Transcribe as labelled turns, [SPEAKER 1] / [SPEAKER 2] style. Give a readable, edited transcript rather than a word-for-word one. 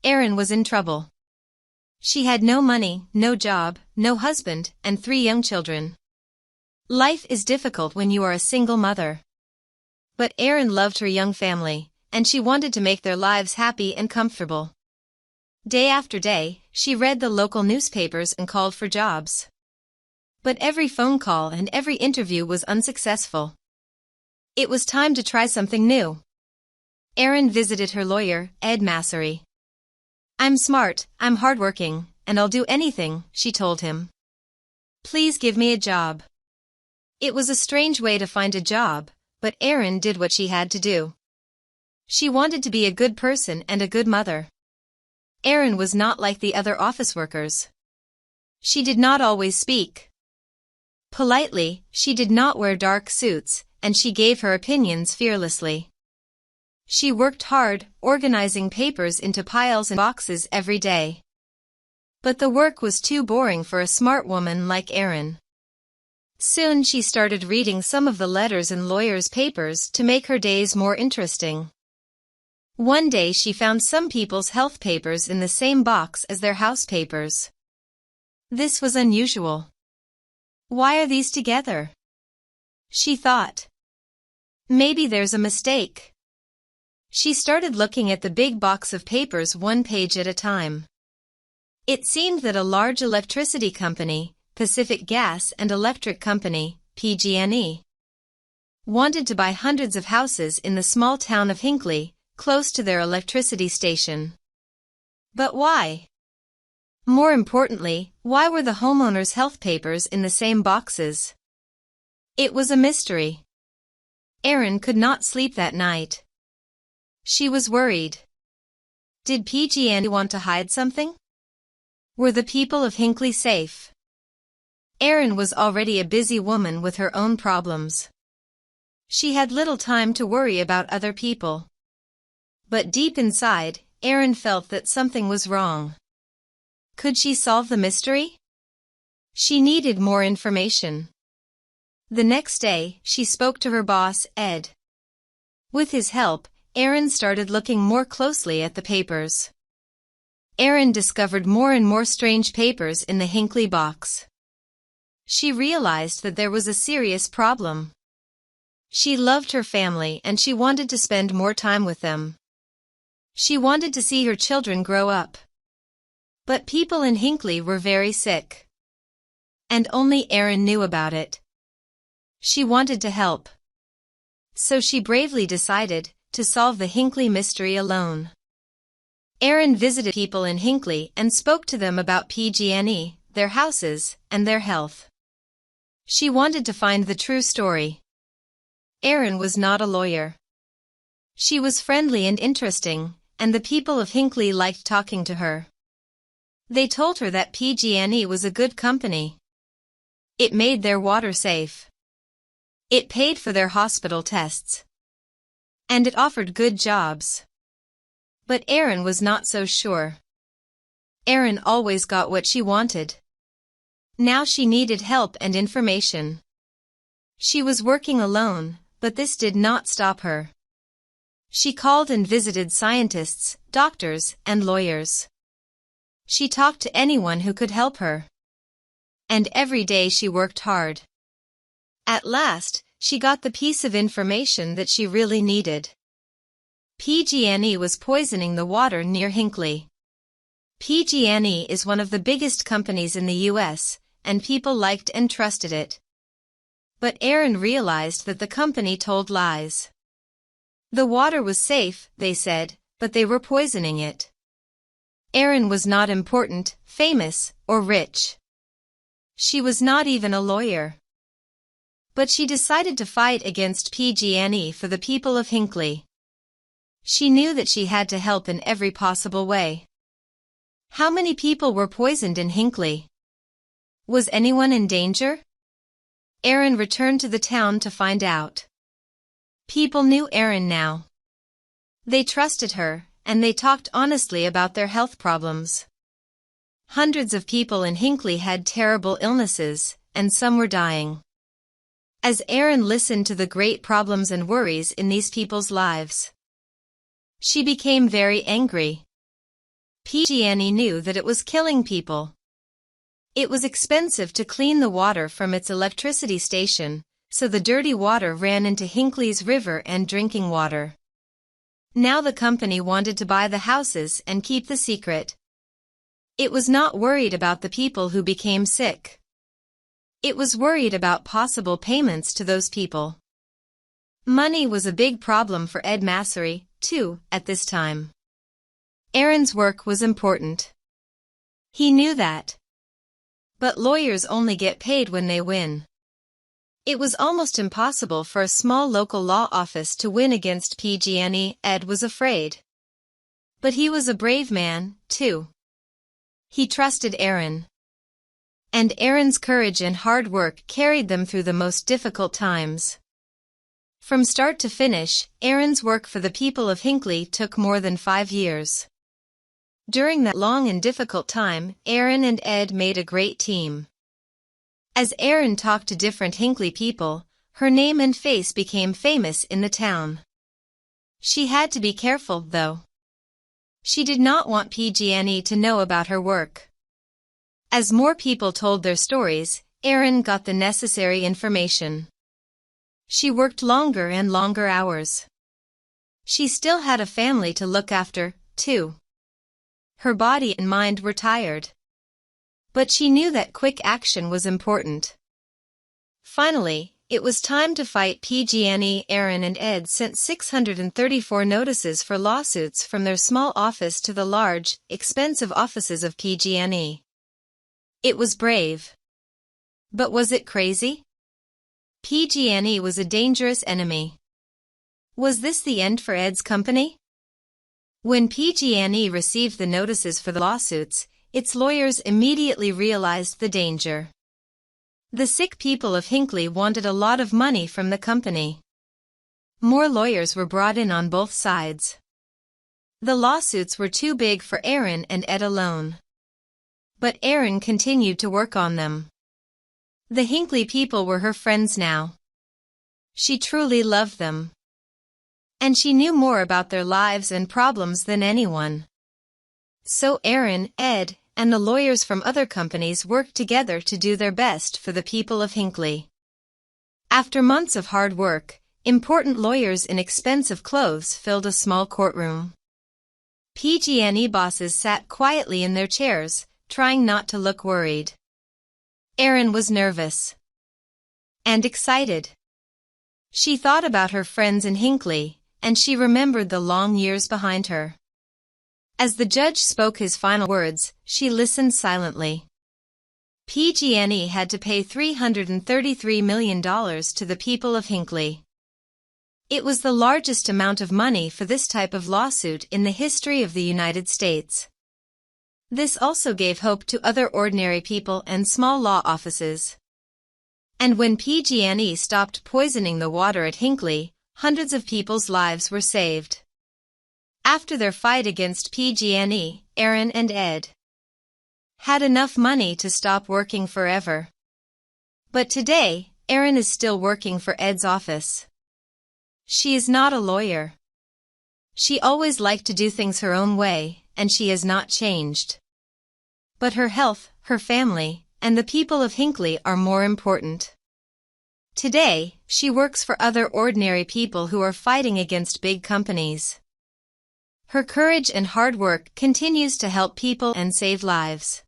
[SPEAKER 1] Erin was in trouble. She had no money, no job, no husband, and 3 young children. Life is difficult when you are a single mother. But Erin loved her young family, and she wanted to make their lives happy and comfortable. Day after day, she read the local newspapers and called for jobs. But every phone call and every interview was unsuccessful. It was time to try something new. Erin visited her lawyer, Ed Massery. "I'm smart, I'm hardworking, and I'll do anything," she told him. "Please give me a job." It was a strange way to find a job, but Erin did what she had to do. She wanted to be a good person and a good mother. Erin was not like the other office workers. She did not always speak politely, she did not wear dark suits, and she gave her opinions fearlessly. She worked hard, organizing papers into piles and boxes every day. But the work was too boring for a smart woman like Erin. Soon she started reading some of the letters in lawyers' papers to make her days more interesting. One day she found some people's health papers in the same box as their house papers. This was unusual. Why are these together? She thought. Maybe there's a mistake. She started looking at the big box of papers one page at a time. It seemed that a large electricity company, Pacific Gas and Electric Company, PG&E, wanted to buy hundreds of houses in the small town of Hinckley, close to their electricity station. But why? More importantly, why were the homeowners' health papers in the same boxes? It was a mystery. Erin could not sleep that night. She was worried. Did PG&E want to hide something? Were the people of Hinckley safe? Erin was already a busy woman with her own problems. She had little time to worry about other people. But deep inside, Erin felt that something was wrong. Could she solve the mystery? She needed more information. The next day, she spoke to her boss, Ed. With his help, Erin started looking more closely at the papers. Erin discovered more and more strange papers in the Hinckley box. She realized that there was a serious problem. She loved her family and she wanted to spend more time with them. She wanted to see her children grow up. But people in Hinckley were very sick. And only Erin knew about it. She wanted to help. So she bravely decided to solve the Hinckley mystery alone. Erin visited people in Hinckley and spoke to them about PG&E, their houses, and their health. She wanted to find the true story. Erin was not a lawyer. She was friendly and interesting, and the people of Hinckley liked talking to her. They told her that PG&E was a good company. It made their water safe. It paid for their hospital tests. And it offered good jobs. But Erin was not so sure. Erin always got what she wanted. Now she needed help and information. She was working alone, but this did not stop her. She called and visited scientists, doctors, and lawyers. She talked to anyone who could help her. And every day she worked hard. At last, she got the piece of information that she really needed. PG&E was poisoning the water near Hinckley. PG&E is one of the biggest companies in the U.S., and people liked and trusted it. But Erin realized that the company told lies. The water was safe, they said, but they were poisoning it. Erin was not important, famous, or rich. She was not even a lawyer. But she decided to fight against PG&E for the people of Hinckley. She knew that she had to help in every possible way. How many people were poisoned in Hinckley? Was anyone in danger? Erin returned to the town to find out. People knew Erin now. They trusted her, and they talked honestly about their health problems. Hundreds of people in Hinckley had terrible illnesses, and some were dying. As Erin listened to the great problems and worries in these people's lives, she became very angry. PG&E knew that it was killing people. It was expensive to clean the water from its electricity station, so the dirty water ran into Hinckley's river and drinking water. Now the company wanted to buy the houses and keep the secret. It was not worried about the people who became sick. It was worried about possible payments to those people. Money was a big problem for Ed Massery, too, at this time. Aaron's work was important. He knew that. But lawyers only get paid when they win. It was almost impossible for a small local law office to win against PG&E. Ed was afraid. But he was a brave man, too. He trusted Aaron. And Aaron's courage and hard work carried them through the most difficult times. From start to finish, Aaron's work for the people of Hinckley took more than 5 years. During that long and difficult time, Aaron and Ed made a great team. As Aaron talked to different Hinckley people, her name and face became famous in the town. She had to be careful, though. She did not want PG&E to know about her work. As more people told their stories, Aaron got the necessary information. She worked longer and longer hours. She still had a family to look after, too. Her body and mind were tired. But she knew that quick action was important. Finally, it was time to fight PG&E. Aaron and Ed sent 634 notices for lawsuits from their small office to the large, expensive offices of PG&E. It was brave. But was it crazy? PG&E was a dangerous enemy. Was this the end for Ed's company? When PG&E received the notices for the lawsuits, its lawyers immediately realized the danger. The sick people of Hinckley wanted a lot of money from the company. More lawyers were brought in on both sides. The lawsuits were too big for Aaron and Ed alone. But Aaron continued to work on them. The Hinckley people were her friends now. She truly loved them. And she knew more about their lives and problems than anyone. So Aaron, Ed, and the lawyers from other companies worked together to do their best for the people of Hinckley. After months of hard work, important lawyers in expensive clothes filled a small courtroom. PG&E bosses sat quietly in their chairs, trying not to look worried. Aaron was nervous. And excited. She thought about her friends in Hinckley, and she remembered the long years behind her. As the judge spoke his final words, she listened silently. PG&E had to pay $333 million to the people of Hinckley. It was the largest amount of money for this type of lawsuit in the history of the United States. This also gave hope to other ordinary people and small law offices. And when PG&E stopped poisoning the water at Hinckley, hundreds of people's lives were saved. After their fight against PG&E, Aaron and Ed had enough money to stop working forever. But today, Aaron is still working for Ed's office. She is not a lawyer. She always liked to do things her own way, and she has not changed. But her health, her family, and the people of Hinckley are more important. Today, she works for other ordinary people who are fighting against big companies. Her courage and hard work continues to help people and save lives.